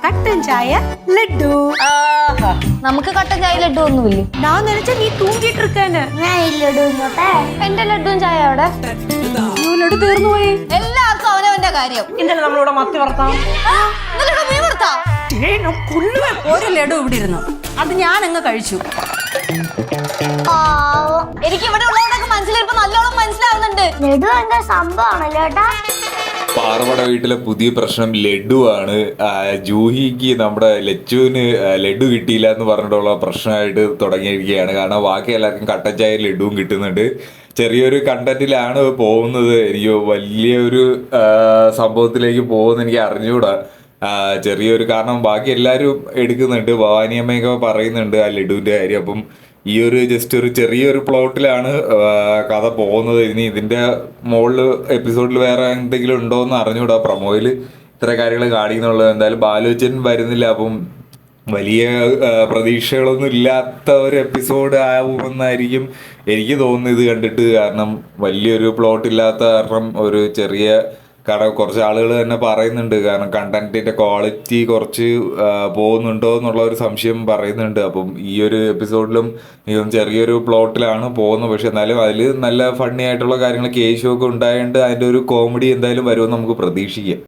കട്ടൻ ചായ ലഡു. നമുക്ക് കട്ടൻ ചായ ലഡു ഒന്നുമില്ല. ഞാൻ നിனைச்ச നീ തൂങ്ങിട്ട് ഇരിക്കാന്. ഞാൻ ഈ ലഡു നോട്ടെ. എന്റെ ലഡുവും ചായ അവിടെ. ലഡു തീർന്നു പോയി. എല്ലാവർക്കും അവനവന്റെ കാര്യം. ഇന്നലെ നമ്മളിവിടെ മത്തി വറുത്താം. മീൻ വറുത്താ? ഒരു ലഡു ഇവിടെ ഇരുന്നു, അത് ഞാൻ അങ്ങ് കഴിച്ചു. എനിക്ക് ഇവിടെ ഉള്ളവരൊക്കെ മനസ്സിലിപ്പോ നല്ലോണം മനസ്സിലാവുന്നുണ്ട്. ലഡു എന്താ സംഭവമാണല്ലോ ഏട്ടാ. പാറമട വീട്ടിലെ പുതിയ പ്രശ്നം ലഡു ആണ്. ജൂഹിക്ക് നമ്മുടെ ലച്ചുവിന് ലഡു കിട്ടിയില്ല എന്ന് പറഞ്ഞിട്ടുള്ള പ്രശ്നമായിട്ട് തുടങ്ങിയിരിക്കുകയാണ്. കാരണം ബാക്കി എല്ലാവർക്കും കട്ടൻ ചായ ലഡുവും കിട്ടുന്നുണ്ട്. ചെറിയൊരു കണ്ടന്റിലാണ് പോകുന്നത്. എനിക്ക് വലിയൊരു സംഭവത്തിലേക്ക് പോകുന്ന എനിക്ക് അറിഞ്ഞുകൂടാ. ചെറിയൊരു കാരണം ബാക്കി എല്ലാവരും എടുക്കുന്നുണ്ട്. ഭവാനിയമ്മയൊക്കെ പറയുന്നുണ്ട് ആ ലഡുവിൻ്റെ കാര്യം. അപ്പം ഈ ഒരു ജസ്റ്റ് ഒരു ചെറിയൊരു പ്ലോട്ടിലാണ് കഥ പോകുന്നത്. ഇനി ഇതിൻ്റെ മുകളിൽ എപ്പിസോഡിൽ വേറെ എന്തെങ്കിലും ഉണ്ടോ എന്ന് അറിഞ്ഞുകൂടാ. പ്രൊമോയിൽ ഇത്ര കാര്യങ്ങൾ കാണിക്കുന്നുള്ളൂ. എന്തായാലും ബാലുച്ചൻ വരുന്നില്ല. അപ്പം വലിയ പ്രതീക്ഷകളൊന്നും ഇല്ലാത്ത ഒരു എപ്പിസോഡ് ആവുമെന്നായിരിക്കും എനിക്ക് തോന്നുന്നത് ഇത് കണ്ടിട്ട്. കാരണം വലിയൊരു പ്ലോട്ട് ഇല്ലാത്ത കാരണം ഒരു ചെറിയ കുറച്ച് ആളുകൾ തന്നെ പറയുന്നുണ്ട്. കാരണം കണ്ടന്റിന്റെ ക്വാളിറ്റി കുറച്ച് പോകുന്നുണ്ടോ എന്നുള്ള ഒരു സംശയം പറയുന്നുണ്ട്. അപ്പം ഈ ഒരു എപ്പിസോഡിലും ചെറിയൊരു പ്ലോട്ടിലാണ് പോകുന്നത്. പക്ഷെ എന്നാലും അതിൽ നല്ല ഫണ്ണി ആയിട്ടുള്ള കാര്യങ്ങൾ കേശുവൊക്കെ ഉണ്ടായതുകൊണ്ട് അതിൻ്റെ ഒരു കോമഡി എന്തായാലും വരുമെന്ന് നമുക്ക് പ്രതീക്ഷിക്കാം.